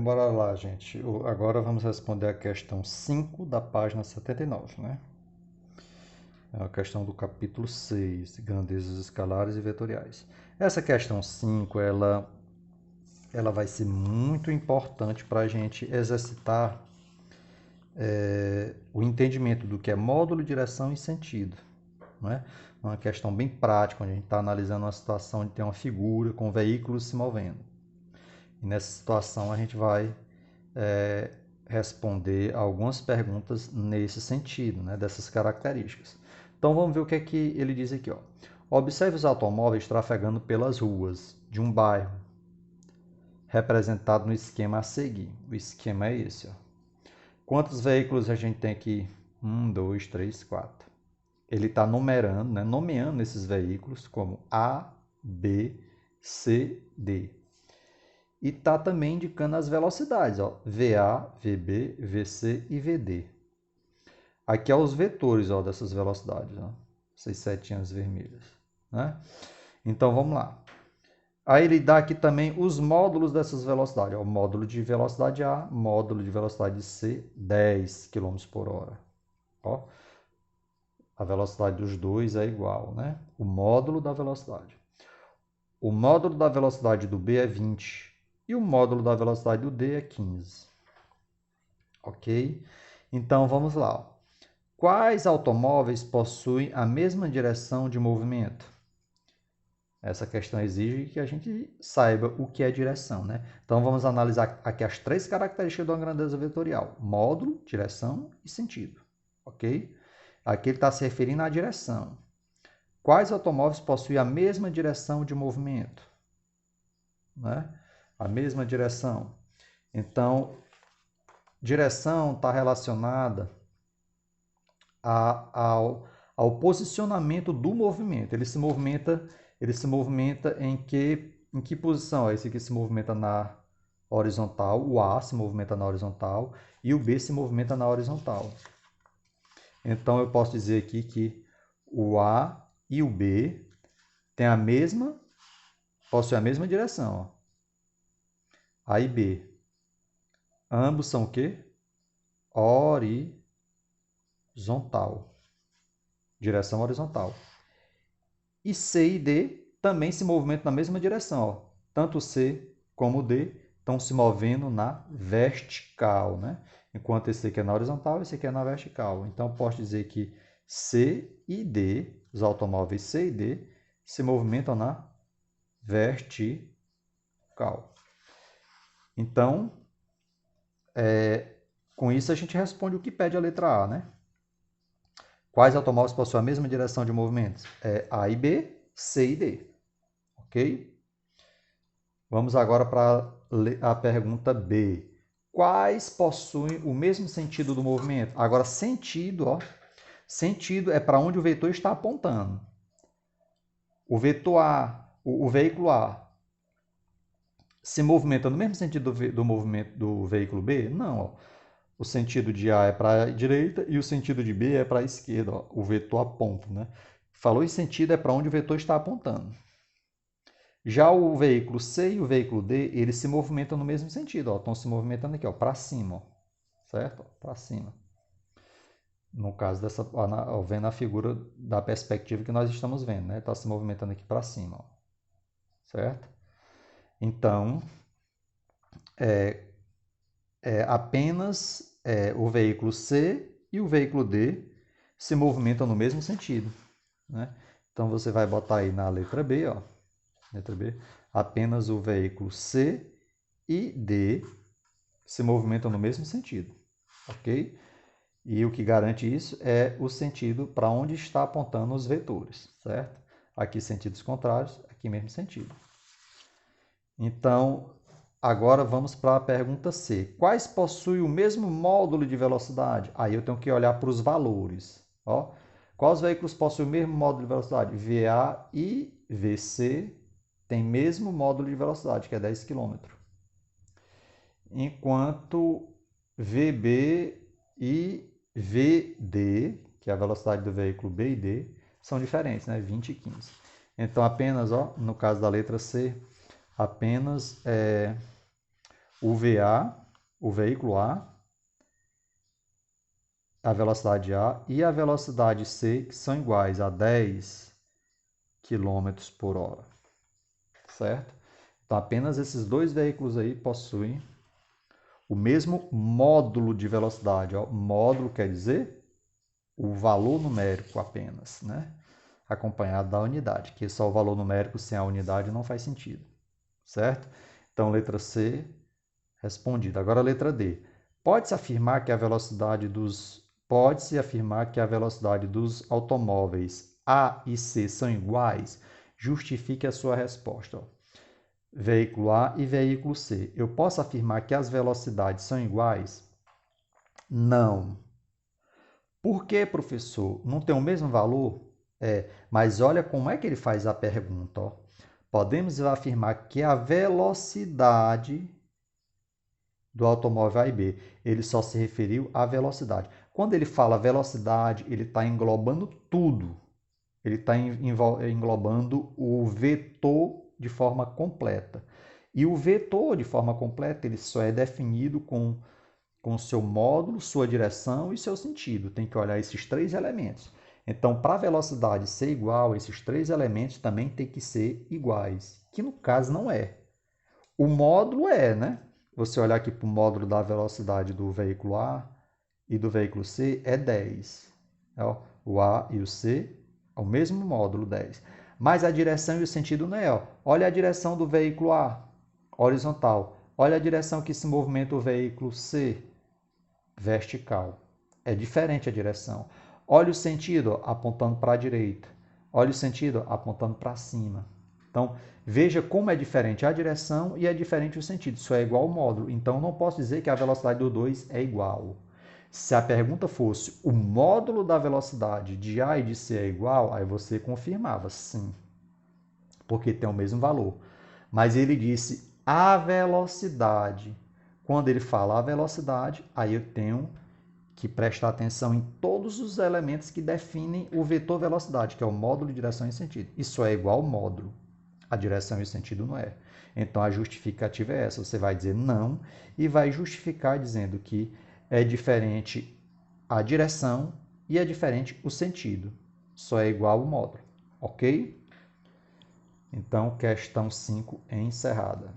Bora lá, gente. Agora vamos responder a questão 5 da página 79, né? É a questão do capítulo 6, grandezas escalares e vetoriais. Essa questão 5, ela vai ser muito importante para a gente exercitar o entendimento do que é módulo, direção e sentido. Né? Uma questão bem prática, onde a gente está analisando uma situação onde tem uma figura com veículos se movendo. E nessa situação a gente vai responder algumas perguntas nesse sentido, né, dessas características. Então vamos ver o que é que ele diz aqui. Ó. Observe os automóveis trafegando pelas ruas de um bairro, representado no esquema a seguir. O esquema é esse. Ó. Quantos veículos a gente tem aqui? 1, 2, 3, 4. Ele está numerando, né, nomeando esses veículos como A, B, C, D. E está também indicando as velocidades, ó, VA, VB, VC e VD. Aqui é os vetores ó, dessas velocidades, ó, essas setinhas vermelhas. Né? Então vamos lá. Aí ele dá aqui também os módulos dessas velocidades. Ó, o módulo de velocidade A, módulo de velocidade C, 10 km por hora. Ó, a velocidade dos dois é igual, né? O módulo da velocidade. O módulo da velocidade do B é 20 e o módulo da velocidade do D é 15. Ok? Então vamos lá. Quais automóveis possuem a mesma direção de movimento? Essa questão exige que a gente saiba o que é direção, né? Então vamos analisar aqui as três características de uma grandeza vetorial: módulo, direção e sentido. Ok? Aqui ele está se referindo à direção. Quais automóveis possuem a mesma direção de movimento? Né? A mesma direção. Então, direção está relacionada ao posicionamento do movimento. Ele se movimenta em que posição? Esse aqui se movimenta na horizontal, o A se movimenta na horizontal e o B se movimenta na horizontal. Então eu posso dizer aqui que o A e o B têm possuem a mesma direção. Ó. A e B. Ambos são o quê? Horizontal. Direção horizontal. E C e D também se movimentam na mesma direção. Ó. Tanto C como D estão se movendo na vertical. Né? Enquanto esse aqui é na horizontal, esse aqui é na vertical. Então, posso dizer que C e D, os automóveis C e D, se movimentam na vertical. Então, com isso a gente responde o que pede a letra A, né? Quais automóveis possuem a mesma direção de movimentos? A e B, C e D. Ok? Vamos agora para a pergunta B. Quais possuem o mesmo sentido do movimento? Agora, sentido, ó. Sentido é para onde o vetor está apontando. O vetor A, o veículo A, se movimenta no mesmo sentido do movimento do veículo B? Não, ó. O sentido de A é para a direita e o sentido de B é para a esquerda. Ó. O vetor aponta, né? Falou em sentido é para onde o vetor está apontando. Já o veículo C e o veículo D, eles se movimentam no mesmo sentido. Ó. Estão se movimentando aqui, para cima. Ó. Certo? Para cima. No caso dessa, ó, vendo a figura da perspectiva que nós estamos vendo. Está se movimentando aqui para cima. Ó. Certo? Então, apenas o veículo C e o veículo D se movimentam no mesmo sentido. Né? Então você vai botar aí na letra B, ó, letra B, apenas o veículo C e D se movimentam no mesmo sentido. Ok? E o que garante isso é o sentido para onde está apontando os vetores, certo? Aqui sentidos contrários, aqui mesmo sentido. Então, agora vamos para a pergunta C. Quais possuem o mesmo módulo de velocidade? Aí eu tenho que olhar para os valores. Ó. Quais veículos possuem o mesmo módulo de velocidade? VA e VC têm mesmo módulo de velocidade, que é 10 km. Enquanto VB e VD, que é a velocidade do veículo B e D, são diferentes, né? 20 e 15. Então, apenas, ó, no caso da letra C, apenas o VA, o veículo a velocidade A e a velocidade C, que são iguais a 10 km por hora, certo? Então, apenas esses dois veículos aí possuem o mesmo módulo de velocidade. Ó. Módulo quer dizer o valor numérico apenas, né? Acompanhado da unidade, que só o valor numérico sem a unidade não faz sentido, certo? Então, letra C, respondida. Agora, letra D. Pode-se afirmar que a velocidade dos automóveis A e C são iguais? Justifique a sua resposta. Ó. Veículo A e veículo C. Eu posso afirmar que as velocidades são iguais? Não. Por que, professor? Não tem o mesmo valor? Mas olha como é que ele faz a pergunta. Ó. Podemos afirmar que a velocidade do automóvel A e B, ele só se referiu à velocidade. Quando ele fala velocidade, ele está englobando tudo. Ele está englobando o vetor de forma completa. E o vetor de forma completa, ele só é definido com seu módulo, sua direção e seu sentido. Tem que olhar esses três elementos. Então, para a velocidade ser igual, esses três elementos também têm que ser iguais, que no caso não é. O módulo né? Você olhar aqui para o módulo da velocidade do veículo A e do veículo C é 10. Ó, o A e o C é o mesmo módulo, 10. Mas a direção e o sentido não é. Ó. Olha a direção do veículo A, horizontal. Olha a direção que se movimenta o veículo C, vertical. É diferente a direção. Olha o sentido apontando para a direita. Olha o sentido apontando para cima. Então, veja como é diferente a direção e é diferente o sentido. Isso é igual ao módulo. Então, não posso dizer que a velocidade do 2 é igual. Se a pergunta fosse o módulo da velocidade de A e de C é igual, aí você confirmava sim, porque tem o mesmo valor. Mas ele disse a velocidade. Quando ele fala a velocidade, aí eu tenho que prestar atenção em todos os elementos que definem o vetor velocidade, que é o módulo de direção e sentido. Isso é igual ao módulo. A direção e o sentido não é. Então, a justificativa é essa. Você vai dizer não e vai justificar dizendo que é diferente a direção e é diferente o sentido. Só é igual ao módulo. Ok? Então, questão 5 é encerrada.